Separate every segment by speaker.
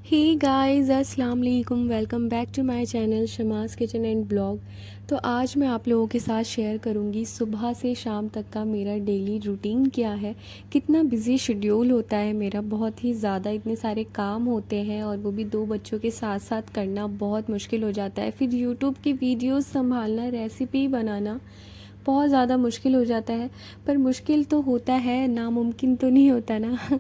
Speaker 1: हे guys अस्सलाम वालेकुम, welcome back to my channel Shama's kitchen and blog. तो आज मैं आप लोगों के साथ शेयर करूंगी सुबह से शाम तक का मेरा डेली रूटीन क्या है। कितना बिजी शेड्यूल होता है मेरा, बहुत ही ज़्यादा, इतने सारे काम होते हैं और वो भी दो बच्चों के साथ साथ करना बहुत मुश्किल हो जाता है। फिर यूट्यूब की वीडियोस संभालना, रेसिपी बनाना बहुत ज़्यादा मुश्किल हो जाता है। पर मुश्किल तो होता है, नामुमकिन तो नहीं होता ना।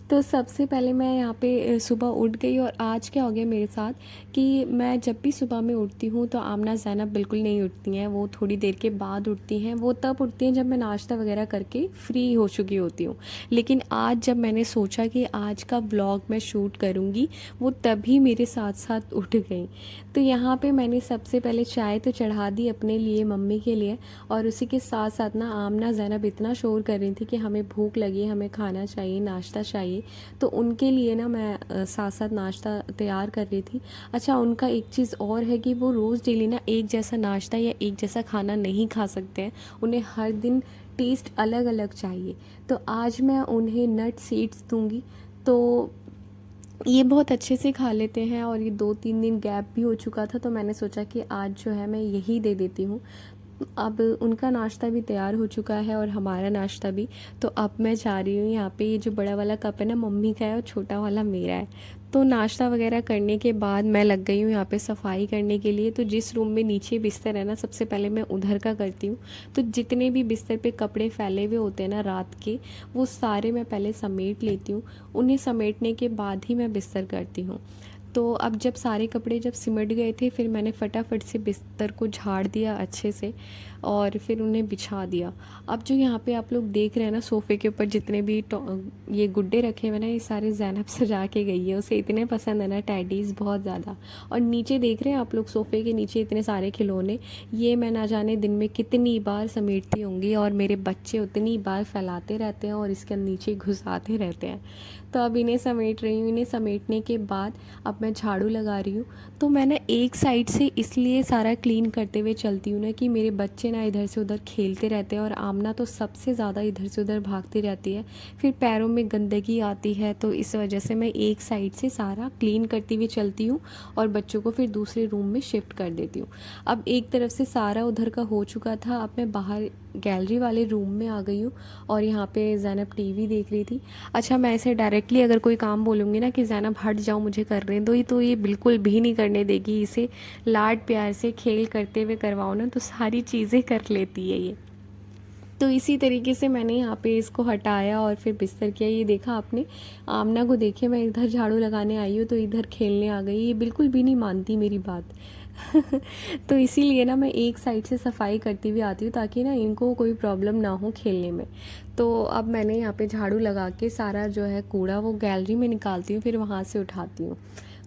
Speaker 1: तो सबसे पहले मैं यहाँ पे सुबह उठ गई और आज क्या हो गया मेरे साथ कि मैं जब भी सुबह में उठती हूँ तो आमना ज़ैनब बिल्कुल नहीं उठती हैं। वो थोड़ी देर के बाद उठती हैं। वो तब उठती हैं जब मैं नाश्ता वगैरह करके फ्री हो चुकी होती हूँ। लेकिन आज जब मैंने सोचा कि आज का व्लॉग मैं शूट करूँगी, वो तभी मेरे साथ साथ उठ गई। तो यहाँ पे मैंने सबसे पहले चाय तो चढ़ा दी अपने लिए, मम्मी के लिए। और उसी के साथ साथ ना आमना ज़ैनब इतना शोर कर रही थी कि हमें भूख लगी, हमें खाना चाहिए, नाश्ता चाहिए। तो उनके लिए ना मैं साथ साथ नाश्ता तैयार कर रही थी। अच्छा, उनका एक चीज़ और है कि वो रोज़ डेली ना एक जैसा नाश्ता या एक जैसा खाना नहीं खा सकते हैं। उन्हें हर दिन टेस्ट अलग अलग चाहिए। तो आज मैं उन्हें नट सीड्स दूंगी। तो ये बहुत अच्छे से खा लेते हैं और ये 2-3 दिन गैप भी हो चुका था, तो मैंने सोचा कि आज जो है मैं यही दे देती हूँ। अब उनका नाश्ता भी तैयार हो चुका है और हमारा नाश्ता भी। तो अब मैं जा रही हूँ, यहाँ पे ये जो बड़ा वाला कप है ना मम्मी का है और छोटा वाला मेरा है। तो नाश्ता वगैरह करने के बाद मैं लग गई हूँ यहाँ पे सफाई करने के लिए। तो जिस रूम में नीचे बिस्तर है ना, सबसे पहले मैं उधर का करती हूँ। तो जितने भी बिस्तर पे कपड़े फैले हुए होते हैं ना रात के, वो सारे मैं पहले समेट लेती हूँ। उन्हें समेटने के बाद ही मैं बिस्तर करती हूँ। तो अब जब सारे कपड़े जब सिमट गए थे, फिर मैंने फटाफट से बिस्तर को झाड़ दिया अच्छे से और फिर उन्हें बिछा दिया। अब जो यहाँ पे आप लोग देख रहे हैं ना सोफ़े के ऊपर जितने भी ये गुड्डे रखे हुए ना, ये सारे ज़ैनब सजा के गई है। उसे इतने पसंद है ना टैडीज़, बहुत ज़्यादा। और नीचे देख रहे हैं आप लोग सोफ़े के नीचे इतने सारे खिलौने, ये मैं ना जाने दिन में कितनी बार समेटती होंगी और मेरे बच्चे उतनी बार फैलाते रहते हैं और इसके नीचे घुसाते रहते हैं। तो अब इन्हें समेट रही हूँ। इन्हें समेटने के बाद अब मैं झाड़ू लगा रही हूँ। तो मैं ना एक साइड से इसलिए सारा क्लीन करते हुए चलती हूँ ना कि मेरे बच्चे ना इधर से उधर खेलते रहते हैं और आमना तो सबसे ज़्यादा इधर से उधर भागती रहती है। फिर पैरों में गंदगी आती है, तो इस वजह से मैं एक साइड से सारा क्लीन करती हुई चलती हूँ और बच्चों को फिर दूसरे रूम में शिफ्ट कर देती हूँ। अब एक तरफ से सारा उधर का हो चुका था, अब मैं बाहर गैलरी वाले रूम में आ गई हूँ और यहाँ पे ज़ैनब टीवी देख रही थी। अच्छा, मैं ऐसे डायरेक्टली अगर कोई काम बोलूँगी ना कि ज़ैनब हट जाओ, मुझे करने दो, ये तो ये बिल्कुल भी नहीं करने देगी। इसे लाड प्यार से खेल करते हुए करवाओ ना तो सारी चीज़ें कर लेती है ये। तो इसी तरीके से मैंने यहाँ पे इसको हटाया और फिर बिस्तर किया। ये देखा आपने, आमना को देखिए, मैं इधर झाड़ू लगाने आई हूँ तो इधर खेलने आ गई। ये बिल्कुल भी नहीं मानती मेरी बात। तो इसीलिए ना मैं एक साइड से सफाई करती हुई आती हूँ ताकि ना इनको कोई प्रॉब्लम ना हो खेलने में। तो अब मैंने यहाँ पे झाड़ू लगा के सारा जो है कूड़ा वो गैलरी में निकालती हूँ, फिर वहाँ से उठाती हूँ।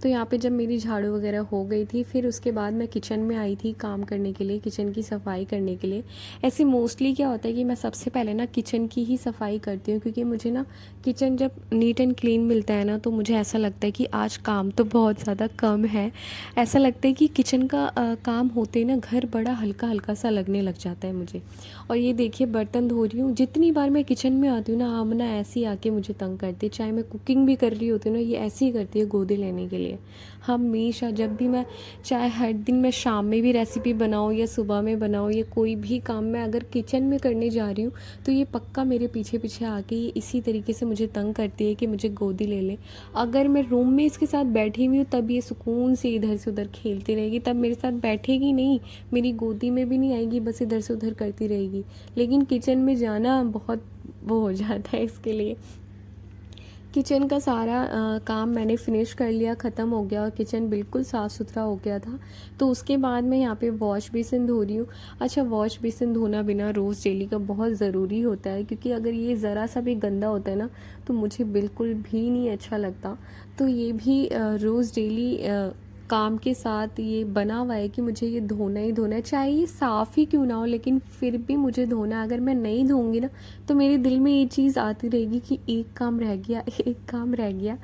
Speaker 1: तो यहाँ पे जब मेरी झाड़ू वगैरह हो गई थी, फिर उसके बाद मैं किचन में आई थी काम करने के लिए, किचन की सफाई करने के लिए। ऐसे मोस्टली क्या होता है कि मैं सबसे पहले ना किचन की ही सफाई करती हूँ, क्योंकि मुझे ना किचन जब नीट एंड क्लीन मिलता है ना तो मुझे ऐसा लगता है कि आज काम तो बहुत ज़्यादा कम है। ऐसा लगता है कि किचन का काम होते ही ना घर बड़ा हल्का हल्का सा लगने लग जाता है मुझे। और ये देखिए बर्तन धो रही हूँ। जितनी बार मैं किचन में आती हूँ ना, आमना ऐसी आके मुझे तंग करती है। चाहे मैं कुकिंग भी कर रही होती हूँ ना, ये ऐसी ही करती है गोदी लेने के लिए हमेशा। जब भी मैं, चाहे हर दिन मैं शाम में भी रेसिपी बनाऊँ या सुबह में बनाऊँ या कोई भी काम मैं अगर किचन में करने जा रही हूँ, तो ये पक्का मेरे पीछे पीछे आके ये इसी तरीके से मुझे तंग करती है कि मुझे गोदी ले ले। अगर मैं रूम में इसके साथ बैठी हुई हूँ तब ये सुकून से इधर से उधर खेलती रहेगी, तब मेरे साथ बैठेगी नहीं, मेरी गोदी में भी नहीं आएगी, बस इधर से उधर करती रहेगी। लेकिन किचन में जाना बहुत वो हो जाता है इसके लिए। किचन का सारा काम मैंने फ़िनिश कर लिया, ख़त्म हो गया और किचन बिल्कुल साफ़ सुथरा हो गया था। तो उसके बाद मैं यहाँ पे वॉश बेसिन धो रही हूँ। अच्छा, वॉश बेसिन धोना बिना रोज़ डेली का बहुत ज़रूरी होता है, क्योंकि अगर ये ज़रा सा भी गंदा होता है ना तो मुझे बिल्कुल भी नहीं अच्छा लगता। तो ये भी रोज़ डेली काम के साथ ये बना हुआ है कि मुझे ये धोना ही धोना है, चाहे ये साफ़ ही क्यों ना हो, लेकिन फिर भी मुझे धोना है। अगर मैं नहीं धोऊंगी ना तो मेरे दिल में ये चीज़ आती रहेगी कि एक काम रह गया, एक काम रह गया।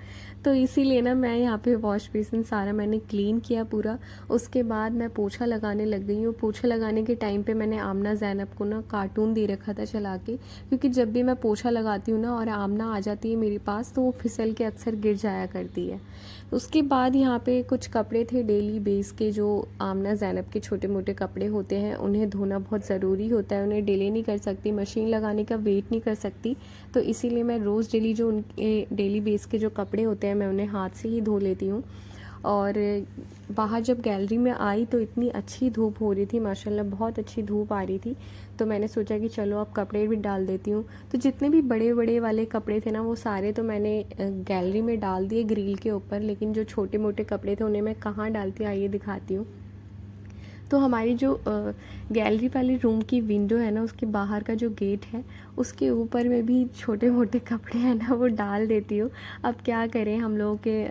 Speaker 1: तो इसीलिए ना मैं यहाँ पे वॉश बेसिन सारा मैंने क्लीन किया पूरा। उसके बाद मैं पोछा लगाने लग गई हूँ। पोछा लगाने के टाइम पे मैंने आमना ज़ैनब को ना कार्टून दे रखा था चला के, क्योंकि जब भी मैं पोछा लगाती हूँ ना और आमना आ जाती है मेरे पास तो वो फिसल के अक्सर गिर जाया करती है। उसके बाद यहाँ पे कुछ कपड़े थे डेली बेस के, जो आमना ज़ैनब के छोटे मोटे कपड़े होते हैं, उन्हें धोना बहुत ज़रूरी होता है। उन्हें डिले नहीं कर सकती, मशीन लगाने का वेट नहीं कर सकती, तो इसीलिए मैं रोज़ डेली जो उनके डेली बेस के जो कपड़े होते हैं मैं उन्हें हाथ से ही धो लेती हूँ। और बाहर जब गैलरी में आई तो इतनी अच्छी धूप हो रही थी, माशाल्लाह बहुत अच्छी धूप आ रही थी, तो मैंने सोचा कि चलो अब कपड़े भी डाल देती हूँ। तो जितने भी बड़े बड़े वाले कपड़े थे ना वो सारे तो मैंने गैलरी में डाल दिए ग्रिल के ऊपर, लेकिन जो छोटे मोटे कपड़े थे उन्हें मैं कहाँ डालती आइए दिखाती हूँ। तो हमारी जो गैलरी वाली रूम की विंडो है ना, उसके बाहर का जो गेट है उसके ऊपर में भी छोटे मोटे कपड़े हैं ना वो डाल देती हूँ। अब क्या करें, हम लोगों के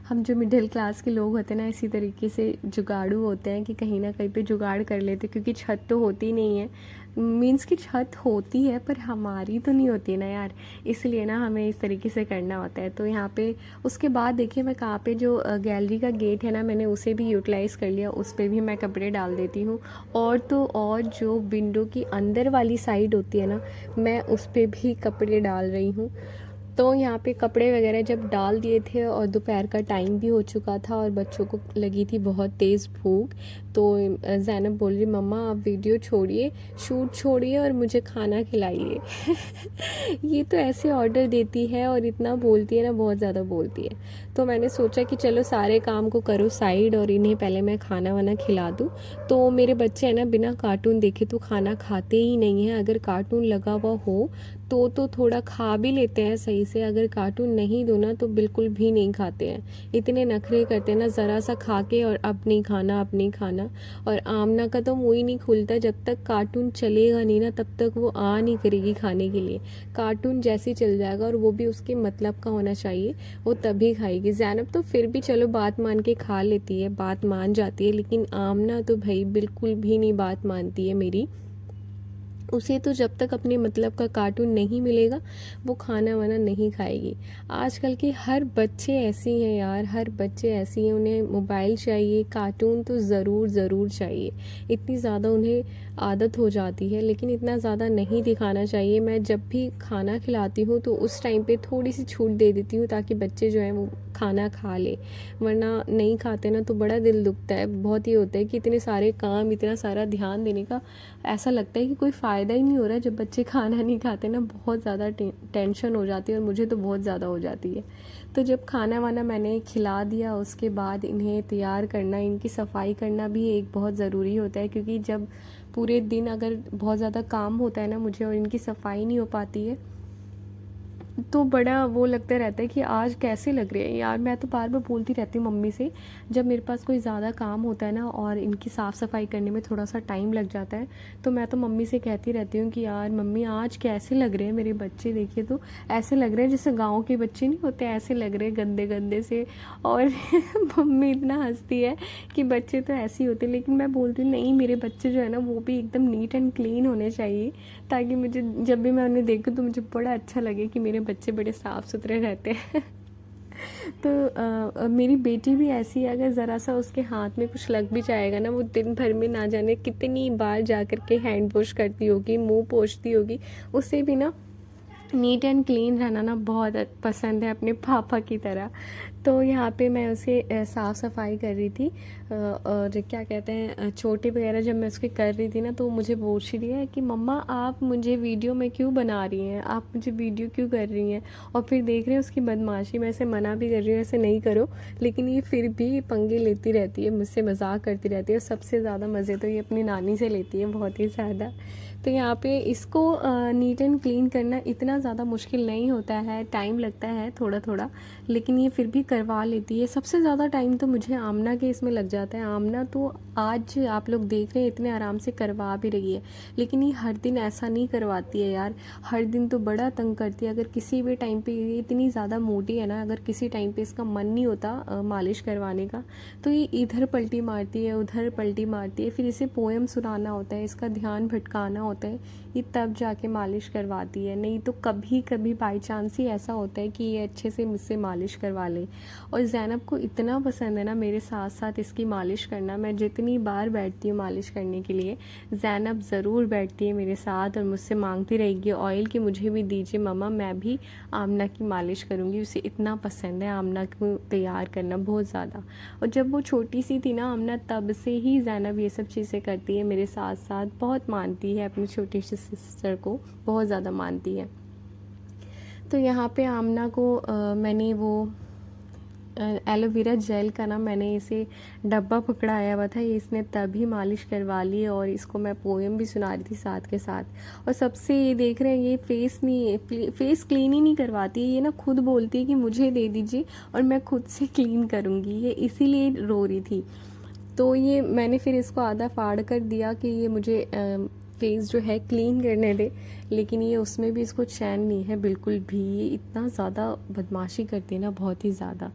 Speaker 1: हम जो मिडिल क्लास के लोग होते हैं ना इसी तरीके से जुगाड़ू होते हैं कि कहीं ना कहीं पे जुगाड़ कर लेते, क्योंकि छत तो होती नहीं है, मीन्स की छत होती है पर हमारी तो नहीं होती ना यार, इसलिए ना हमें इस तरीके से करना होता है। तो यहाँ पे उसके बाद देखिए मैं कहाँ पे जो गैलरी का गेट है ना मैंने उसे भी यूटिलाइज़ कर लिया, उस पर भी मैं कपड़े डाल देती हूँ। और तो और जो विंडो की अंदर वाली साइड होती है ना मैं उस पर भी कपड़े डाल रही हूँ। तो यहाँ पे कपड़े वगैरह जब डाल दिए थे और दोपहर का टाइम भी हो चुका था और बच्चों को लगी थी बहुत तेज़ भूख, तो ज़ैनब बोल रही मम्मा आप वीडियो छोड़िए, शूट छोड़िए और मुझे खाना खिलाइए। ये तो ऐसे ऑर्डर देती है और इतना बोलती है ना, बहुत ज़्यादा बोलती है। तो मैंने सोचा कि चलो सारे काम को करो साइड और इन्हें पहले मैं खाना वाना खिला दूँ। तो मेरे बच्चे हैं ना बिना कार्टून देखे तो खाना खाते ही नहीं हैं। अगर कार्टून लगा हुआ हो तो थोड़ा खा भी लेते हैं सही से, अगर कार्टून नहीं दो ना तो बिल्कुल भी नहीं खाते हैं। इतने नखरे करते हैं ना, ज़रा सा खा के और अब नहीं खाना अब नहीं खाना। और आमना का तो मुँह ही नहीं खुलता, जब तक कार्टून चलेगा नहीं ना तब तक वो आ नहीं करेगी खाने के लिए। कार्टून जैसे ही चल जाएगा और वो भी उसके मतलब का होना चाहिए, वो तभी खाएगी। ज़ैनब तो फिर भी चलो बात मान के खा लेती है, बात मान जाती है, लेकिन आमना तो भाई बिल्कुल भी नहीं बात मानती है मेरी। उसे तो जब तक अपने मतलब का कार्टून नहीं मिलेगा वो खाना वाना नहीं खाएगी। आजकल के हर बच्चे ऐसे हैं यार, हर बच्चे ऐसे हैं, उन्हें मोबाइल चाहिए, कार्टून तो ज़रूर ज़रूर चाहिए। इतनी ज़्यादा उन्हें आदत हो जाती है, लेकिन इतना ज़्यादा नहीं दिखाना चाहिए। मैं जब भी खाना खिलाती हूँ तो उस टाइम पे थोड़ी सी छूट दे देती हूँ ताकि बच्चे जो हैं वो खाना खा ले, वरना नहीं खाते ना तो बड़ा दिल दुखता है। बहुत ही होता है कि इतने सारे काम, इतना सारा ध्यान देने का, ऐसा लगता है कि कोई फ़ायदा ही नहीं हो रहा जब बच्चे खाना नहीं खाते ना, बहुत ज़्यादा टेंशन हो जाती है और मुझे तो बहुत ज़्यादा हो जाती है। तो जब खाना वाना मैंने खिला दिया उसके बाद इन्हें तैयार करना, इनकी सफाई करना भी एक बहुत ज़रूरी होता है, क्योंकि जब पूरे दिन अगर बहुत ज़्यादा काम होता है ना मुझे और इनकी सफाई नहीं हो पाती है तो बड़ा वो लगता रहता है कि आज कैसे लग रहे हैं यार। मैं तो बार बार बोलती रहती हूँ मम्मी से, जब मेरे पास कोई ज़्यादा काम होता है ना और इनकी साफ़ सफाई करने में थोड़ा सा टाइम लग जाता है तो मैं तो मम्मी से कहती रहती हूँ कि यार मम्मी आज कैसे लग रहे हैं मेरे बच्चे, देखिए तो ऐसे लग रहे हैं जैसे गाँव के बच्चे नहीं होते, ऐसे लग रहे हैं गंदे गंदे से। और मम्मी इतना हंसती है कि बच्चे तो ऐसे ही होते हैं, लेकिन मैं बोलती हूँ नहीं, मेरे बच्चे जो है ना वो भी एकदम नीट एंड क्लीन होने चाहिए, ताकि मुझे जब भी मैं उन्हें देखूँ तो मुझे बड़ा अच्छा लगे कि मेरे बच्चे बड़े साफ़ सुथरे रहते हैं। तो मेरी बेटी भी ऐसी है, अगर ज़रा सा उसके हाथ में कुछ लग भी जाएगा ना वो दिन भर में ना जाने कितनी बार जा कर के हैंड वॉश करती होगी, मुंह पोंछती होगी। उसे भी ना नीट एंड क्लीन रहना ना बहुत पसंद है, अपने पापा की तरह। तो यहाँ पे मैं उसे साफ़ सफाई कर रही थी और क्या कहते हैं छोटी वगैरह जब मैं उसकी कर रही थी ना तो मुझे पूछ रही है कि मम्मा आप मुझे वीडियो में क्यों बना रही हैं, आप मुझे वीडियो क्यों कर रही हैं। और फिर देख रहे हैं उसकी बदमाशी, मैं इसे मना भी कर रही हूँ ऐसे नहीं करो, लेकिन ये फिर भी पंगे लेती रहती है, मुझसे मजाक करती रहती है। और सबसे ज़्यादा मज़े तो ये अपनी नानी से लेती है, बहुत ही ज़्यादा। तो यहाँ पे इसको नीट एंड क्लीन करना इतना ज़्यादा मुश्किल नहीं होता है, टाइम लगता है थोड़ा थोड़ा, लेकिन ये फिर भी करवा लेती है। सबसे ज़्यादा टाइम तो मुझे आमना के इसमें लग जाता है। आमना तो आज आप लोग देख रहे हैं इतने आराम से करवा भी रही है, लेकिन ये हर दिन ऐसा नहीं करवाती है यार। हर दिन तो बड़ा तंग करती है। अगर किसी भी टाइम पे, ये इतनी ज़्यादा मोटी है ना, अगर किसी टाइम पे इसका मन नहीं होता मालिश करवाने का, तो ये इधर पलटी मारती है, उधर पलटी मारती है। फिर इसे पोएम सुनाना होता है, इसका ध्यान भटकाना होता है, ये तब जाके मालिश करवाती है। नहीं तो कभी कभी बाई चांस ही ऐसा होता है कि ये अच्छे से मुझसे मालिश करवा ले। और ज़ैनब को इतना पसंद है ना मेरे साथ साथ इसकी मालिश करना। मैं जितनी बार बैठती हूँ मालिश करने के लिए, ज़ैनब ज़रूर बैठती है मेरे साथ और मुझसे मांगती रहेगी ऑयल कि मुझे भी दीजिए मम्मा, मैं भी आमना की मालिश करूँगी। उसे इतना पसंद है आमना को तैयार करना, बहुत ज़्यादा। और जब वो छोटी सी थी ना आमना, तब से ही ज़ैनब ये सब चीज़ें करती है मेरे साथ साथ। बहुत मानती है अपनी छोटी सी सिस्टर को, बहुत ज़्यादा मानती है। तो यहाँ पे आमना को मैंने वो एलोवेरा जेल का ना, मैंने इसे डब्बा पकड़ाया हुआ था, ये इसने तभी मालिश करवा ली। और इसको मैं पोएम भी सुना रही थी साथ के साथ। और सबसे ये देख रहे हैं, ये फेस क्लीन ही नहीं करवाती है, ये ना खुद बोलती है कि मुझे दे दीजिए और मैं खुद से क्लीन करूँगी। ये इसीलिए रो रही थी। तो ये मैंने फिर इसको आधा फाड़ कर दिया कि ये मुझे फेस जो है क्लीन करने दे, लेकिन ये उसमें भी इसको चैन नहीं है बिल्कुल भी। ये इतना ज़्यादा बदमाशी करती है ना, बहुत ही ज़्यादा।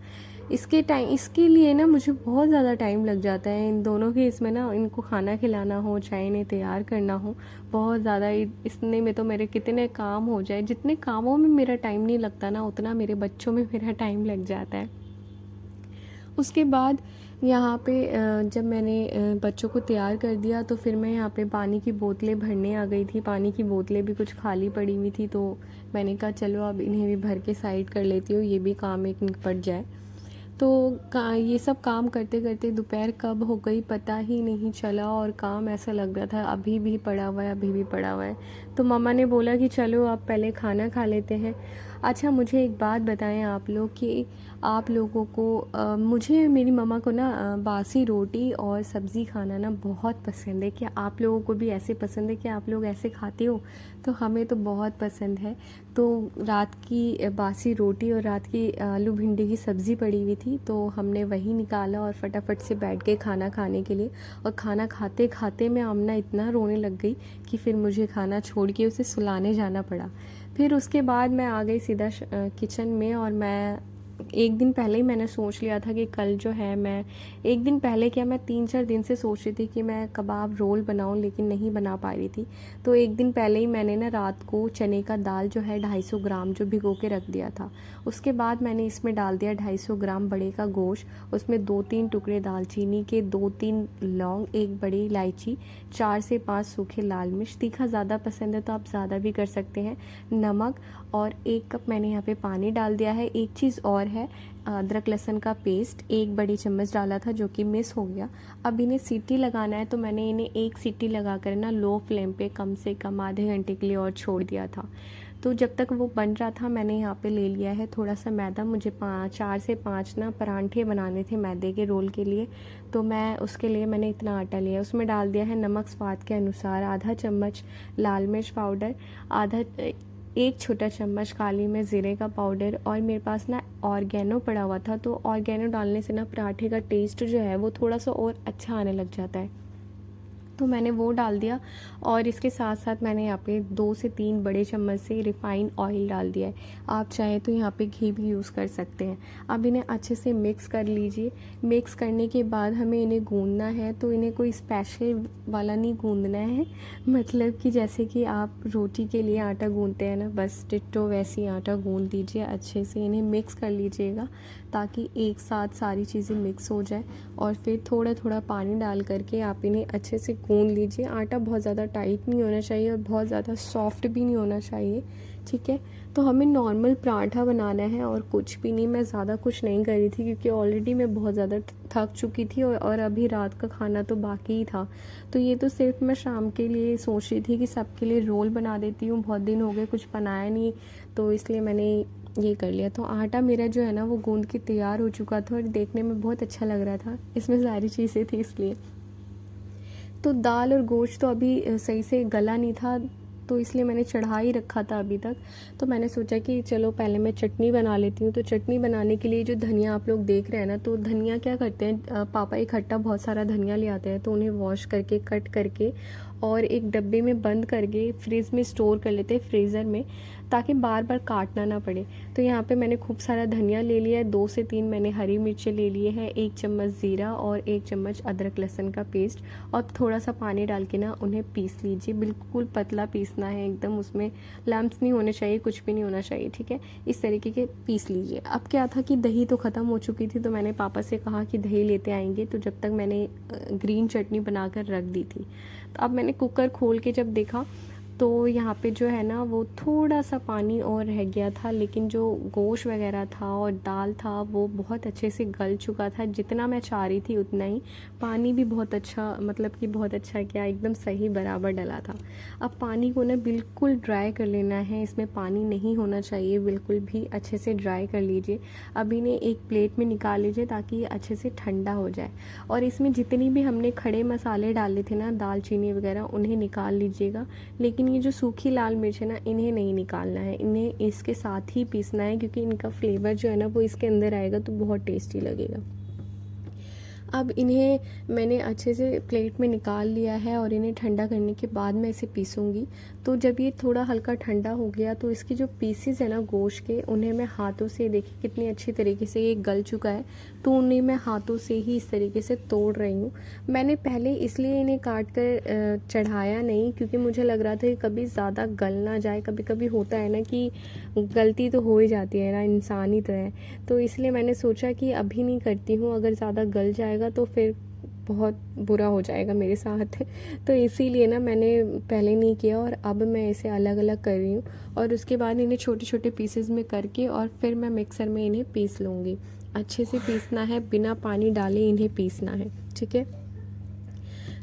Speaker 1: इसके लिए ना मुझे बहुत ज़्यादा टाइम लग जाता है इन दोनों के इसमें ना। इनको खाना खिलाना हो, चाहे इन्हें तैयार करना हो, बहुत ज़्यादा इसने में तो मेरे कितने काम हो जाए। जितने कामों में मेरा टाइम नहीं लगता ना, उतना मेरे बच्चों में मेरा टाइम लग जाता है। उसके बाद यहाँ पे जब मैंने बच्चों को तैयार कर दिया, तो फिर मैं यहाँ पे पानी की बोतलें भरने आ गई थी। पानी की बोतलें भी कुछ खाली पड़ी हुई थी, तो मैंने कहा चलो अब इन्हें भी भर के साइड कर लेती हूँ, ये भी काम एक निपट जाए। तो ये सब काम करते करते दोपहर कब हो गई पता ही नहीं चला, और काम ऐसा लग रहा था अभी भी पड़ा हुआ है, अभी भी पड़ा हुआ है। तो मम्मा ने बोला कि चलो अब पहले खाना खा लेते हैं। अच्छा, मुझे एक बात बताएं आप लोग कि आप लोगों को मुझे मेरी मम्मा को ना बासी रोटी और सब्ज़ी खाना ना बहुत पसंद है। क्या आप लोगों को भी ऐसे पसंद है? क्या आप लोग ऐसे खाते हो? तो हमें तो बहुत पसंद है। तो रात की बासी रोटी और रात की आलू भिंडी की सब्ज़ी पड़ी हुई थी, तो हमने वही निकाला और फटाफट से बैठ गए खाना खाने के लिए। और खाना खाते खाते मैं आमना इतना रोने लग गई कि फिर मुझे खाना छोड़ के उसे सुलाने जाना पड़ा। फिर उसके बाद मैं आ गई सीधा किचन में। और मैं एक दिन पहले ही मैंने सोच लिया था कि कल जो है, मैं एक दिन पहले क्या, मैं 3-4 दिन से सोच रही थी कि मैं कबाब रोल बनाऊं, लेकिन नहीं बना पा रही थी। तो एक दिन पहले ही मैंने ना रात को चने का दाल जो है 250 ग्राम जो भिगो के रख दिया था। उसके बाद मैंने इसमें डाल दिया 250 ग्राम बड़े का गोश्त, उसमें 2-3 टुकड़े दालचीनी के, 2-3 लौंग, 1 बड़ी इलायची, 4 से 5 सूखे लाल मिर्च। तीखा ज़्यादा पसंद है तो आप ज़्यादा भी कर सकते हैं। नमक, और 1 कप मैंने यहाँ पे पानी डाल दिया है। एक चीज़ और है, अदरक लहसुन का पेस्ट 1 बड़ी चम्मच डाला था, जो कि मिस हो गया। अब इन्हें सीटी लगाना है, तो मैंने इन्हें 1 सीटी लगा कर ना लो फ्लेम पे कम से कम आधे घंटे के लिए और छोड़ दिया था। तो जब तक वो बन रहा था, मैंने यहाँ पे ले लिया है थोड़ा सा मैदा। मुझे 4 से 5 ना परांठे बनाने थे मैदे के रोल के लिए, तो मैं उसके लिए मैंने इतना आटा लिया। उसमें डाल दिया है नमक स्वाद के अनुसार, आधा चम्मच लाल मिर्च पाउडर, आधा 1 छोटा चम्मच काली मिर्च ज़ीरे का पाउडर। और मेरे पास ना ऑर्गेनो पड़ा हुआ था, तो ऑर्गेनो डालने से ना पराठे का टेस्ट जो है वो थोड़ा सा और अच्छा आने लग जाता है, तो मैंने वो डाल दिया। और इसके साथ साथ मैंने यहाँ पे 2 से 3 बड़े चम्मच से रिफ़ाइंड ऑयल डाल दिया है। आप चाहे तो यहाँ पे घी भी यूज़ कर सकते हैं। अब इन्हें अच्छे से मिक्स कर लीजिए। मिक्स करने के बाद हमें इन्हें गूंदना है, तो इन्हें कोई स्पेशल वाला नहीं गूंदना है, मतलब कि जैसे कि आप रोटी के लिए आटा गूंदते हैं ना, बस डिट्टो वैसी आटा गूंद दीजिए। अच्छे से इन्हें मिक्स कर लीजिएगा ताकि एक साथ सारी चीज़ें मिक्स हो जाए। और फिर थोड़ा थोड़ा पानी डाल करके आप इन्हें अच्छे से गूंद लीजिए। आटा बहुत ज़्यादा टाइट नहीं होना चाहिए और बहुत ज़्यादा सॉफ्ट भी नहीं होना चाहिए, ठीक है। तो हमें नॉर्मल पराठा बनाना है और कुछ भी नहीं। मैं ज़्यादा कुछ नहीं कर रही थी क्योंकि ऑलरेडी मैं बहुत ज़्यादा थक चुकी थी और अभी रात का खाना तो बाकी ही था। तो ये तो सिर्फ मैं शाम के लिए सोच रही थी कि सबके लिए रोल बना देती हूँ। बहुत दिन हो गए कुछ बनाया नहीं, तो इसलिए मैंने ये कर लिया। तो आटा मेरा जो है ना वो गूंद के तैयार हो चुका था और देखने में बहुत अच्छा लग रहा था, इसमें सारी चीज़ें थी इसलिए। तो दाल और गोश्त तो अभी सही से गला नहीं था, तो इसलिए मैंने चढ़ा ही रखा था अभी तक। तो मैंने सोचा कि चलो पहले मैं चटनी बना लेती हूँ। तो चटनी बनाने के लिए जो धनिया आप लोग देख रहे हैं ना, तो धनिया क्या करते हैं, पापा इकट्ठा बहुत सारा धनिया ले आते हैं, तो उन्हें वॉश करके कट करके और एक डब्बे में बंद करके फ्रिज में स्टोर कर लेते हैं, फ्रीज़र में, ताकि बार बार काटना ना पड़े। तो यहाँ पे मैंने खूब सारा धनिया ले लिया है, 2 से 3 मैंने हरी मिर्चें ले लिए हैं, 1 चम्मच ज़ीरा और 1 चम्मच अदरक लहसुन का पेस्ट, और थोड़ा सा पानी डाल के ना उन्हें पीस लीजिए। बिल्कुल पतला पीसना है एकदम, उसमें लम्प्स नहीं होने चाहिए, कुछ भी नहीं होना चाहिए, ठीक है। इस तरीके के पीस लीजिए। अब क्या था कि दही तो ख़त्म हो चुकी थी, तो मैंने पापा से कहा कि दही लेते आएंगे, तो जब तक मैंने ग्रीन चटनी बनाकर रख दी थी। तो अब मैंने कुकर खोल के जब देखा तो यहाँ पे जो है ना वो थोड़ा सा पानी और रह गया था, लेकिन जो गोश्त वगैरह था और दाल था वो बहुत अच्छे से गल चुका था। जितना मैं चाह रही थी उतना ही, पानी भी बहुत अच्छा, मतलब कि बहुत अच्छा क्या, एकदम सही बराबर डला था। अब पानी को ना बिल्कुल ड्राई कर लेना है, इसमें पानी नहीं होना चाहिए बिल्कुल भी, अच्छे से ड्राई कर लीजिए। अब इन्हें एक प्लेट में निकाल लीजिए ताकि ये अच्छे से ठंडा हो जाए। और इसमें जितनी भी हमने खड़े मसाले डाले थे ना, दालचीनी वगैरह, उन्हें निकाल लीजिएगा। लेकिन ये जो सूखी लाल मिर्च है ना, इन्हें नहीं निकालना है, इन्हें इसके साथ ही पीसना है, क्योंकि इनका फ्लेवर जो है ना वो इसके अंदर आएगा तो बहुत टेस्टी लगेगा। अब इन्हें मैंने अच्छे से प्लेट में निकाल लिया है और इन्हें ठंडा करने के बाद मैं इसे पीसूँगी। तो जब ये थोड़ा हल्का ठंडा हो गया तो इसकी जो पीसेस है ना गोश्त के, उन्हें मैं हाथों से, देखिए कितनी अच्छी तरीके से ये गल चुका है, तो उन्हें मैं हाथों से ही इस तरीके से तोड़ रही हूँ। मैंने पहले इसलिए इन्हें काट कर चढ़ाया नहीं, क्योंकि मुझे लग रहा था कि कभी ज़्यादा गल ना जाए। कभी कभी होता है ना कि गलती तो हो ही जाती है ना, इंसान ही तो है। तो इसलिए मैंने सोचा कि अभी नहीं करती हूँ, अगर ज़्यादा गल जाएगा तो फिर बहुत बुरा हो जाएगा मेरे साथ। तो इसीलिए ना मैंने पहले नहीं किया, और अब मैं इसे अलग अलग कर रही हूँ। और उसके बाद इन्हें छोटे छोटे पीसेस में करके और फिर मैं मिक्सर में इन्हें पीस लूँगी। अच्छे से पीसना है, बिना पानी डाले इन्हें पीसना है, ठीक है।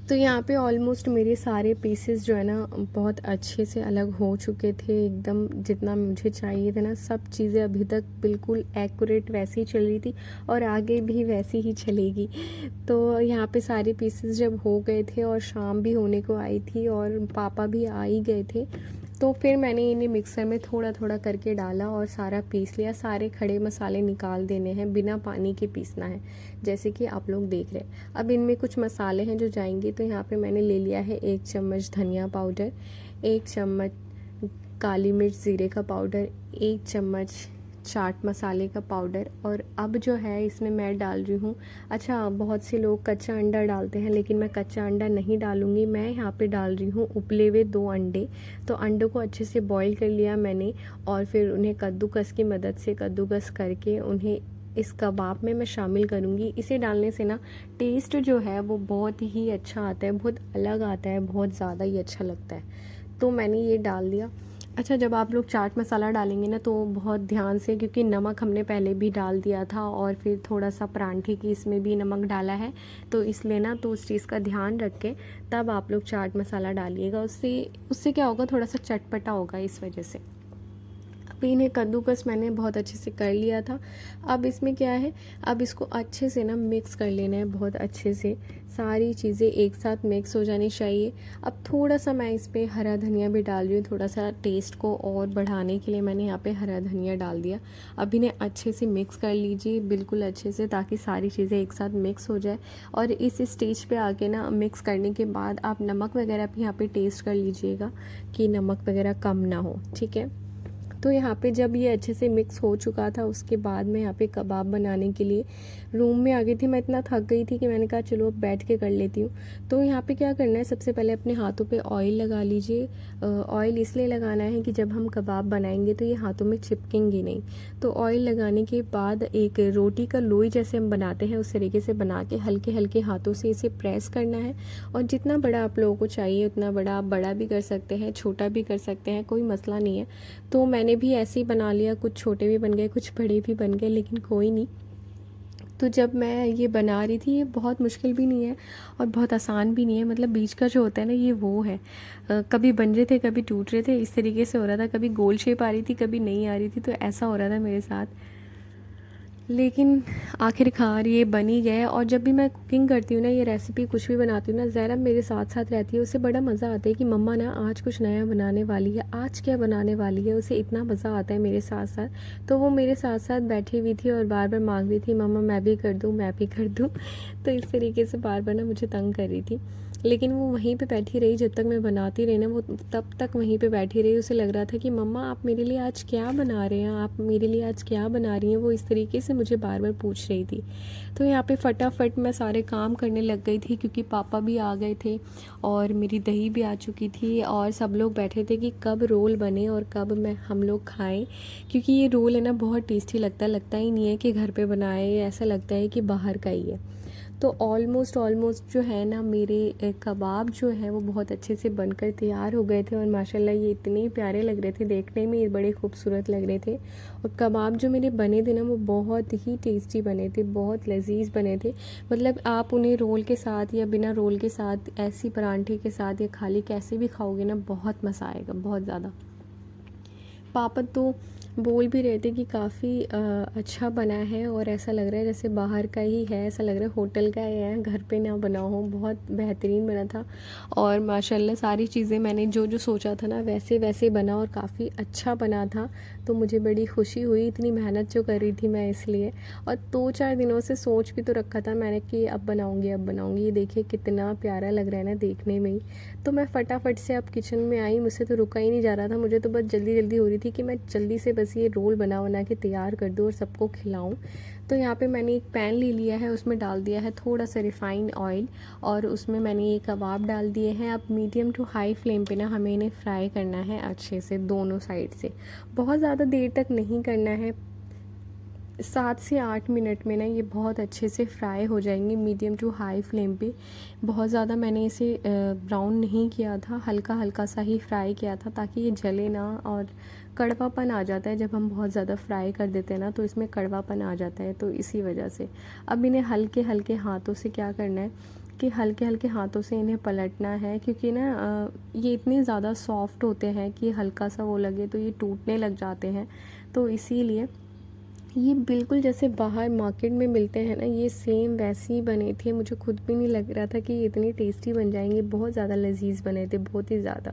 Speaker 1: तो यहाँ पे ऑलमोस्ट मेरे सारे पीसेस जो है ना बहुत अच्छे से अलग हो चुके थे, एकदम जितना मुझे चाहिए था ना, सब चीज़ें अभी तक बिल्कुल एक्यूरेट वैसी ही चल रही थी और आगे भी वैसी ही चलेगी। तो यहाँ पे सारे पीसेस जब हो गए थे और शाम भी होने को आई थी और पापा भी आ ही गए थे, तो फिर मैंने इन्हें मिक्सर में थोड़ा थोड़ा करके डाला और सारा पीस लिया। सारे खड़े मसाले निकाल देने हैं, बिना पानी के पीसना है, जैसे कि आप लोग देख रहे हैं। अब इनमें कुछ मसाले हैं जो जाएंगे, तो यहाँ पे मैंने ले लिया है 1 चम्मच धनिया पाउडर, 1 चम्मच काली मिर्च ज़ीरे का पाउडर, 1 चम्मच चाट मसाले का पाउडर। और अब जो है इसमें मैं डाल रही हूँ, अच्छा बहुत से लोग कच्चा अंडा डालते हैं, लेकिन मैं कच्चा अंडा नहीं डालूँगी। मैं यहाँ पे डाल रही हूँ उबले हुए 2 अंडे। तो अंडों को अच्छे से बॉईल कर लिया मैंने, और फिर उन्हें कद्दूकस की मदद से कद्दूकस करके उन्हें इस कबाब में मैं शामिल करूँगी। इसे डालने से ना टेस्ट जो है वो बहुत ही अच्छा आता है, बहुत अलग आता है, बहुत ज़्यादा ही अच्छा लगता है। तो मैंने ये डाल दिया। अच्छा, जब आप लोग चाट मसाला डालेंगे ना तो बहुत ध्यान से, क्योंकि नमक हमने पहले भी डाल दिया था और फिर थोड़ा सा परांठे की इसमें भी नमक डाला है, तो इसलिए ना तो उस चीज़ का ध्यान रख के तब आप लोग चाट मसाला डालिएगा। उससे उससे क्या होगा, थोड़ा सा चटपटा होगा, इस वजह से। अब इन्हें कद्दूकस मैंने बहुत अच्छे से कर लिया था। अब इसमें क्या है, अब इसको अच्छे से ना मिक्स कर लेना है, बहुत अच्छे से सारी चीज़ें एक साथ मिक्स हो जानी चाहिए। अब थोड़ा सा मैं इस पर हरा धनिया भी डाल रही हूँ, थोड़ा सा टेस्ट को और बढ़ाने के लिए मैंने यहाँ पे हरा धनिया डाल दिया। अब इन्हें अच्छे से मिक्स कर लीजिए, बिल्कुल अच्छे से, ताकि सारी चीज़ें एक साथ मिक्स हो जाए। और इस स्टेज पे आके ना मिक्स करने के बाद आप नमक वगैरह भी यहाँ पे टेस्ट कर लीजिएगा कि नमक वगैरह कम ना हो, ठीक है। तो यहाँ पे जब ये अच्छे से मिक्स हो चुका था, उसके बाद मैं यहाँ पे कबाब बनाने के लिए रूम में आ गई थी। मैं इतना थक गई थी कि मैंने कहा चलो अब बैठ के कर लेती हूँ। तो यहाँ पे क्या करना है, सबसे पहले अपने हाथों पे ऑयल लगा लीजिए। ऑयल इसलिए लगाना है कि जब हम कबाब बनाएंगे तो ये हाथों में चिपकेंगे नहीं। तो ऑयल लगाने के बाद एक रोटी का लोई जैसे हम बनाते हैं उस तरीके से बना के हल्के हल्के हाथों से इसे प्रेस करना है। और जितना बड़ा आप लोगों को चाहिए उतना बड़ा, आप बड़ा भी कर सकते हैं, छोटा भी कर सकते हैं, कोई मसला नहीं है। तो मैंने भी ऐसे ही बना लिया, कुछ छोटे भी बन गए, कुछ बड़े भी बन गए, लेकिन कोई नहीं। तो जब मैं ये बना रही थी, ये बहुत मुश्किल भी नहीं है और बहुत आसान भी नहीं है, मतलब बीच का जो होता है ना ये वो है। कभी बन रहे थे, कभी टूट रहे थे, इस तरीके से हो रहा था, कभी गोल शेप आ रही थी, कभी नहीं आ रही थी, तो ऐसा हो रहा था मेरे साथ। लेकिन आखिरकार ये बन ही गया। और जब भी मैं कुकिंग करती हूँ ना, ये रेसिपी कुछ भी बनाती हूँ ना, ज़ैनब मेरे साथ साथ रहती है। उसे बड़ा मज़ा आता है कि मम्मा ना आज कुछ नया बनाने वाली है, आज क्या बनाने वाली है। उसे इतना मज़ा आता है मेरे साथ साथ। तो वो मेरे साथ साथ बैठी हुई थी और बार बार मांग रही थी, मम्मा मैं भी कर दूँ, मैं भी कर दूँ। तो इस तरीके से बार बार ना मुझे तंग कर रही थी। लेकिन वो वहीं पे बैठी रही, जब तक मैं बनाती रही ना वो तब तक वहीं पे बैठी रही। उसे लग रहा था कि मम्मा आप मेरे लिए आज क्या बना रहे हैं, आप मेरे लिए आज क्या बना रही हैं। वो इस तरीके से मुझे बार बार पूछ रही थी। तो यहाँ पे फटाफट मैं सारे काम करने लग गई थी, क्योंकि पापा भी आ गए थे और मेरी दही भी आ चुकी थी और सब लोग बैठे थे कि कब रोल बने और कब हम लोग खाएं। क्योंकि ये रोल है ना बहुत टेस्टी लगता ही नहीं है कि घर पे बनाए, ऐसा लगता है कि बाहर का ही है। तो ऑलमोस्ट जो है ना मेरे कबाब जो है वो बहुत अच्छे से बनकर तैयार हो गए थे। और माशाल्लाह ये इतने प्यारे लग रहे थे, देखने में ये बड़े खूबसूरत लग रहे थे। और कबाब जो मेरे बने थे ना वो बहुत ही टेस्टी बने थे, बहुत लजीज बने थे। मतलब आप उन्हें रोल के साथ या बिना रोल के साथ, ऐसी परांठे के साथ या खाली कैसे भी खाओगे ना, बहुत मज़ा आएगा, बहुत ज़्यादा। पापा तो बोल भी रहे थे कि काफ़ी अच्छा बना है और ऐसा लग रहा है जैसे बाहर का ही है, ऐसा लग रहा है होटल का ही है, घर पे ना बना हो। बहुत बेहतरीन बना था और माशाल्लाह सारी चीज़ें मैंने जो जो सोचा था ना वैसे वैसे बना और काफ़ी अच्छा बना था। तो मुझे बड़ी खुशी हुई, इतनी मेहनत जो कर रही थी मैं इसलिए। और 2-4 दिनों से सोच भी तो रखा था मैंने कि अब बनाऊँगी। ये देखिए कितना प्यारा लग रहा है ना देखने में ही। तो मैं फटाफट से अब किचन में आई, मुझसे तो रुका ही नहीं जा रहा था। मुझे तो बस जल्दी हो रही थी कि मैं जल्दी से बस ये रोल बना के तैयार कर दूँ और सबको खिलाऊँ। तो यहाँ पे मैंने एक पैन ले लिया है, उसमें डाल दिया है थोड़ा सा रिफ़ाइंड ऑयल और उसमें मैंने ये कबाब डाल दिए हैं। अब मीडियम टू हाई फ्लेम पे ना हमें इन्हें फ्राई करना है अच्छे से दोनों साइड से। बहुत ज़्यादा देर तक नहीं करना है, 7 से 8 मिनट में ना ये बहुत अच्छे से फ्राई हो जाएंगे मीडियम टू हाई फ्लेम पे। बहुत ज़्यादा मैंने इसे ब्राउन नहीं किया था, हल्का हल्का सा ही फ्राई किया था ताकि ये जले ना। और कड़वापन आ जाता है जब हम बहुत ज़्यादा फ्राई कर देते हैं ना, तो इसमें कड़वापन आ जाता है, तो इसी वजह से। अब इन्हें हल्के हल्के हाथों से क्या करना है कि हल्के हल्के हाथों से इन्हें पलटना है, क्योंकि ना ये इतने ज़्यादा सॉफ्ट होते हैं कि हल्का सा वो लगे तो ये टूटने लग जाते हैं। तो इसीलिए ये बिल्कुल जैसे बाहर मार्केट में मिलते हैं ना, ये सेम वैसे ही बने थे। मुझे खुद भी नहीं लग रहा था कि ये इतने टेस्टी बन जाएंगे। बहुत ज़्यादा लजीज बने थे, बहुत ही ज़्यादा।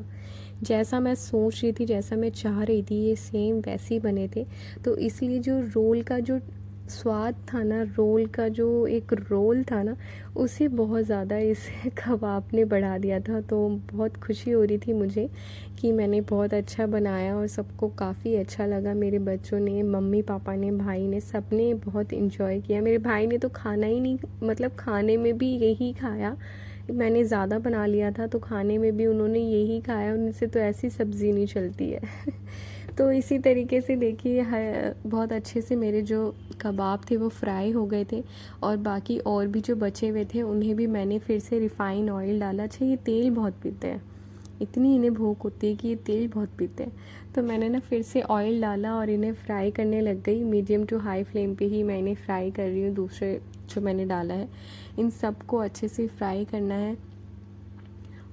Speaker 1: जैसा मैं सोच रही थी, जैसा मैं चाह रही थी, ये सेम वैसे ही बने थे। तो इसलिए जो रोल का जो स्वाद था ना, रोल का जो एक रोल था ना, उसे बहुत ज़्यादा इस कबाब ने बढ़ा दिया था। तो बहुत खुशी हो रही थी मुझे कि मैंने बहुत अच्छा बनाया और सबको काफ़ी अच्छा लगा। मेरे बच्चों ने, मम्मी पापा ने, भाई ने, सब ने बहुत इन्जॉय किया। मेरे भाई ने तो खाना ही नहीं, मतलब खाने में भी यही खाया। मैंने ज़्यादा बना लिया था तो खाने में भी उन्होंने यही खाया, उनसे तो ऐसी सब्ज़ी नहीं चलती है। तो इसी तरीके से देखिए बहुत अच्छे से मेरे जो कबाब थे वो फ्राई हो गए थे। और बाकी और भी जो बचे हुए थे उन्हें भी मैंने फिर से रिफ़ाइन ऑयल डाला। अच्छा ये तेल बहुत पीते हैं, इतनी इन्हें भूख होती है कि ये तेल बहुत पीते हैं। तो मैंने ना फिर से ऑयल डाला और इन्हें फ्राई करने लग गई। मीडियम टू हाई फ्लेम पे ही मैं इन्हें फ्राई कर रही हूँ। दूसरे जो मैंने डाला है, इन सबको अच्छे से फ्राई करना है।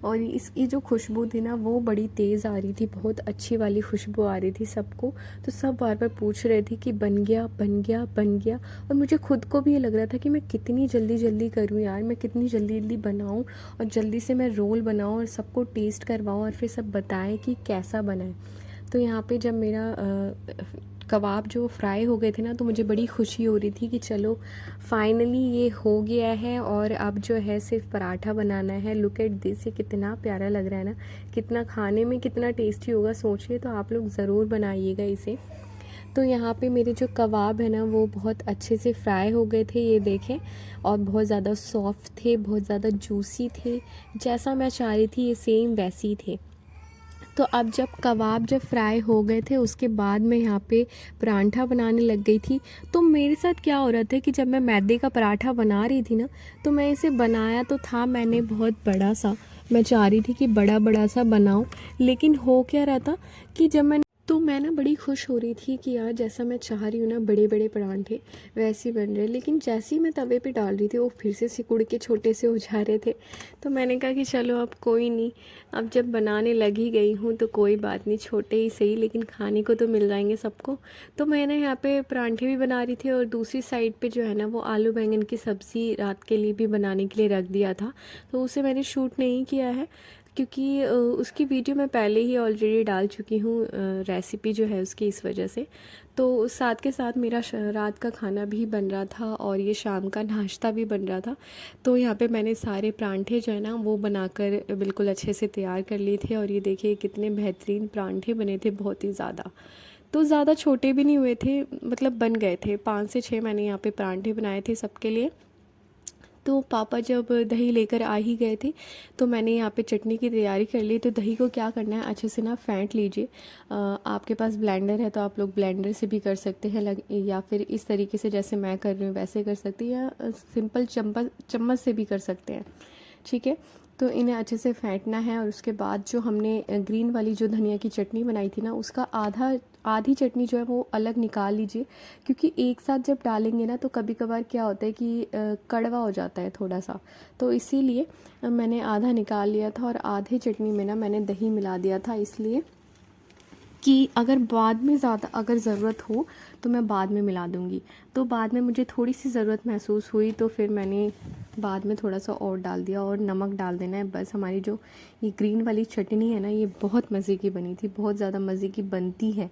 Speaker 1: और इसकी जो खुशबू थी ना वो बड़ी तेज़ आ रही थी, बहुत अच्छी वाली खुशबू आ रही थी सबको। तो सब बार बार पूछ रहे थे कि बन गया बन गया बन गया। और मुझे खुद को भी ये लग रहा था कि मैं कितनी जल्दी करूँ यार, मैं कितनी जल्दी बनाऊँ और जल्दी से मैं रोल बनाऊँ और सबको टेस्ट करवाऊँ और फिर सब बताएं कि कैसा बना है। तो यहाँ पे जब मेरा कबाब जो फ्राई हो गए थे ना, तो मुझे बड़ी खुशी हो रही थी कि चलो फाइनली ये हो गया है और अब जो है सिर्फ पराठा बनाना है। लुक एट दिस, ये कितना प्यारा लग रहा है ना, कितना खाने में कितना टेस्टी होगा सोचिए। तो आप लोग ज़रूर बनाइएगा इसे। तो यहाँ पे मेरे जो कबाब है ना वो बहुत अच्छे से फ्राई हो गए थे, ये देखें। और बहुत ज़्यादा सॉफ्ट थे, बहुत ज़्यादा जूसी थे, जैसा मैं चाह रही थी ये सेम वैसे ही थे। तो अब जब फ्राई हो गए थे उसके बाद मैं यहाँ पे पराठा बनाने लग गई थी। तो मेरे साथ क्या हो रहा था कि जब मैं मैदे का पराठा बना रही थी ना, तो मैं इसे बनाया तो था मैंने बहुत बड़ा सा, मैं चाह रही थी कि बड़ा सा बनाऊं। लेकिन हो क्या रहा था कि तो मैं ना बड़ी खुश हो रही थी कि यार जैसा मैं चाह रही हूँ ना बड़े बड़े परांठे वैसे ही बन रहे, लेकिन जैसे ही मैं तवे पे डाल रही थी वो फिर से सिकुड़ के छोटे से हो जा रहे थे। तो मैंने कहा कि चलो अब कोई नहीं, अब जब बनाने लगी गई हूँ तो कोई बात नहीं, छोटे ही सही लेकिन खाने को तो मिल जाएंगे सबको। तो मैंने यहाँ पे परांठे भी बना रही थी और दूसरी साइड पे जो है ना वो आलू बैंगन की सब्ज़ी रात के लिए भी बनाने के लिए रख दिया था। तो उसे मैंने शूट नहीं किया है क्योंकि उसकी वीडियो मैं पहले ही ऑलरेडी डाल चुकी हूँ, रेसिपी जो है उसकी, इस वजह से। तो साथ के साथ मेरा रात का खाना भी बन रहा था और ये शाम का नाश्ता भी बन रहा था। तो यहाँ पे मैंने सारे परांठे जो है ना वो बनाकर बिल्कुल अच्छे से तैयार कर लिए थे और ये देखिए कितने बेहतरीन परांठे बने थे, बहुत ही ज़्यादा। तो ज़्यादा छोटे भी नहीं हुए थे, मतलब बन गए थे। 5 से 6 मैंने यहाँ पे परांठे बनाए थे सबके लिए। तो पापा जब दही लेकर आ ही गए थे तो मैंने यहाँ पे चटनी की तैयारी कर ली। तो दही को क्या करना है, अच्छे से ना फेंट लीजिए। आपके पास ब्लेंडर है तो आप लोग ब्लेंडर से भी कर सकते हैं, या फिर इस तरीके से जैसे मैं कर रही हूँ वैसे कर सकती हैं, या सिंपल चम्मच से भी कर सकते हैं। ठीक है, तो इन्हें अच्छे से फेंटना है और उसके बाद जो हमने ग्रीन वाली जो धनिया की चटनी बनाई थी ना उसका आधी चटनी जो है वो अलग निकाल लीजिए, क्योंकि एक साथ जब डालेंगे ना तो कभी कभार क्या होता है कि कड़वा हो जाता है थोड़ा सा। तो इसीलिए मैंने आधा निकाल लिया था और आधे चटनी में ना मैंने दही मिला दिया था, इसलिए कि अगर बाद में ज़्यादा अगर ज़रूरत हो तो मैं बाद में मिला दूँगी। तो बाद में मुझे थोड़ी सी ज़रूरत महसूस हुई तो फिर मैंने बाद में थोड़ा सा और डाल दिया, और नमक डाल देना है बस। हमारी जो ये ग्रीन वाली चटनी है ना ये बहुत मज़े की बनी थी, बहुत ज़्यादा मज़े की बनती है।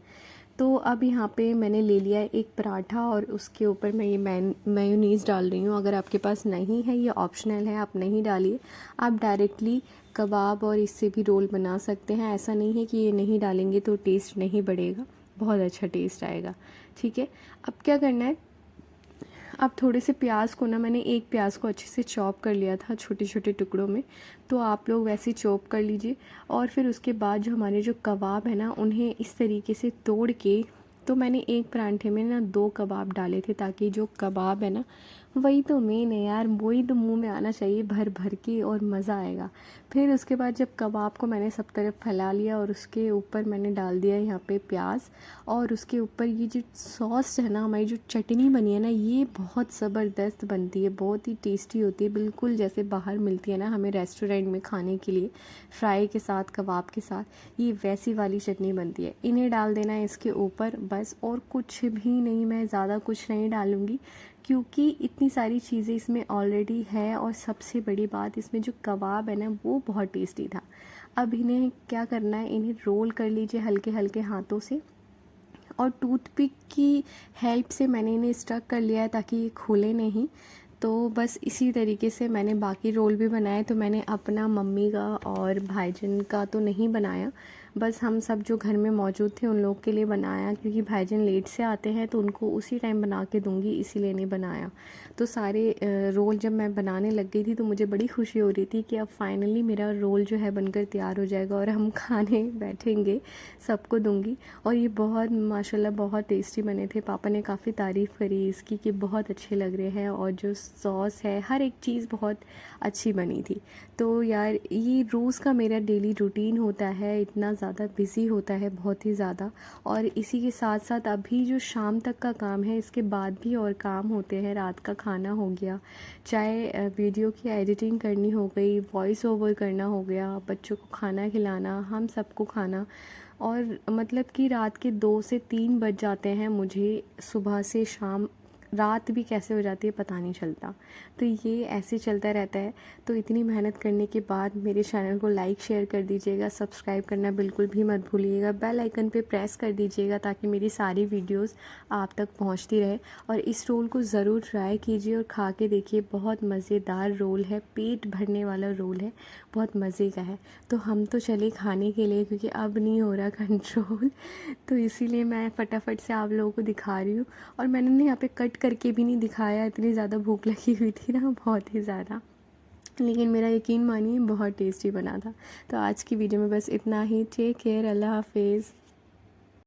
Speaker 1: तो अब यहाँ पे मैंने ले लिया है एक पराठा और उसके ऊपर मैं ये मेयोनीज़ डाल रही हूँ। अगर आपके पास नहीं है, ये ऑप्शनल है, आप नहीं डालिए। आप डायरेक्टली कबाब और इससे भी रोल बना सकते हैं। ऐसा नहीं है कि ये नहीं डालेंगे तो टेस्ट नहीं बढ़ेगा, बहुत अच्छा टेस्ट आएगा। ठीक है, अब क्या करना है, अब थोड़े से प्याज को ना, मैंने एक प्याज को अच्छे से चॉप कर लिया था छोटे छोटे टुकड़ों में, तो आप लोग वैसे ही चॉप कर लीजिए। और फिर उसके बाद जो हमारे जो कबाब है ना उन्हें इस तरीके से तोड़ के, तो मैंने एक परांठे में ना 2 कबाब डाले थे, ताकि जो कबाब है ना वही तो मेन है यार, वही तो मुंह में आना चाहिए भर भर के और मज़ा आएगा। फिर उसके बाद जब कबाब को मैंने सब तरफ फैला लिया और उसके ऊपर मैंने डाल दिया यहाँ पे प्याज, और उसके ऊपर ये जो सॉस है ना, हमारी जो चटनी बनी है ना ये बहुत ज़बरदस्त बनती है, बहुत ही टेस्टी होती है, बिल्कुल जैसे बाहर मिलती है ना हमें रेस्टोरेंट में खाने के लिए फ्राई के साथ, कबाब के साथ, ये वैसी वाली चटनी बनती है। इन्हें डाल देना है इसके ऊपर बस, और कुछ भी नहीं, मैं ज़्यादा कुछ नहीं डालूँगी क्योंकि इतनी सारी चीज़ें इसमें ऑलरेडी है। और सबसे बड़ी बात, इसमें जो कबाब है ना वो बहुत टेस्टी था। अब इन्हें क्या करना है, इन्हें रोल कर लीजिए हल्के हल्के हाथों से, और टूथपिक की हेल्प से मैंने इन्हें स्टक कर लिया है ताकि ये खुले नहीं। तो बस इसी तरीके से मैंने बाकी रोल भी बनाए। तो मैंने अपना, मम्मी का और भाईजान का तो नहीं बनाया, बस हम सब जो घर में मौजूद थे उन लोग के लिए बनाया, क्योंकि भाईजान लेट से आते हैं तो उनको उसी टाइम बना के दूंगी, इसीलिए नहीं बनाया। तो सारे रोल जब मैं बनाने लग गई थी तो मुझे बड़ी खुशी हो रही थी कि अब फाइनली मेरा रोल जो है बनकर तैयार हो जाएगा और हम खाने बैठेंगे, सबको दूंगी। और ये बहुत माशाल्लाह बहुत टेस्टी बने थे, पापा ने काफ़ी तारीफ़ करी इसकी कि बहुत अच्छे लग रहे हैं, और जो सॉस है हर एक चीज़ बहुत अच्छी बनी थी। तो यार ये रोज़ का मेरा डेली रूटीन होता है, इतना ज़्यादा बिज़ी होता है, बहुत ही ज़्यादा। और इसी के साथ साथ अभी जो शाम तक का काम है, इसके बाद भी और काम होते हैं। रात का खाना हो गया, चाहे वीडियो की एडिटिंग करनी हो गई, वॉइस ओवर करना हो गया, बच्चों को खाना खिलाना, हम सबको खाना, और मतलब कि रात के 2 से 3 बज जाते हैं मुझे, सुबह से शाम रात भी कैसे हो जाती है पता नहीं चलता। तो ये ऐसे चलता रहता है। तो इतनी मेहनत करने के बाद मेरे चैनल को लाइक शेयर कर दीजिएगा, सब्सक्राइब करना बिल्कुल भी मत भूलिएगा, बेल आइकन पे प्रेस कर दीजिएगा ताकि मेरी सारी वीडियोस आप तक पहुंचती रहे। और इस रोल को ज़रूर ट्राई कीजिए और खा के देखिए, बहुत मज़ेदार रोल है, पेट भरने वाला रोल है, बहुत मज़े का है। तो हम तो चले खाने के लिए क्योंकि अब नहीं हो रहा कंट्रोल, तो इसीलिए मैं फटाफट से आप लोगों को दिखा रही हूँ। और मैंने ना यहाँ पे कट करके भी नहीं दिखाया, इतनी ज़्यादा भूख लगी हुई थी ना, बहुत ही ज़्यादा, लेकिन मेरा यकीन मानिए बहुत टेस्टी बना था। तो आज की वीडियो में बस इतना ही। टेक केयर, अल्लाह हाफिज़।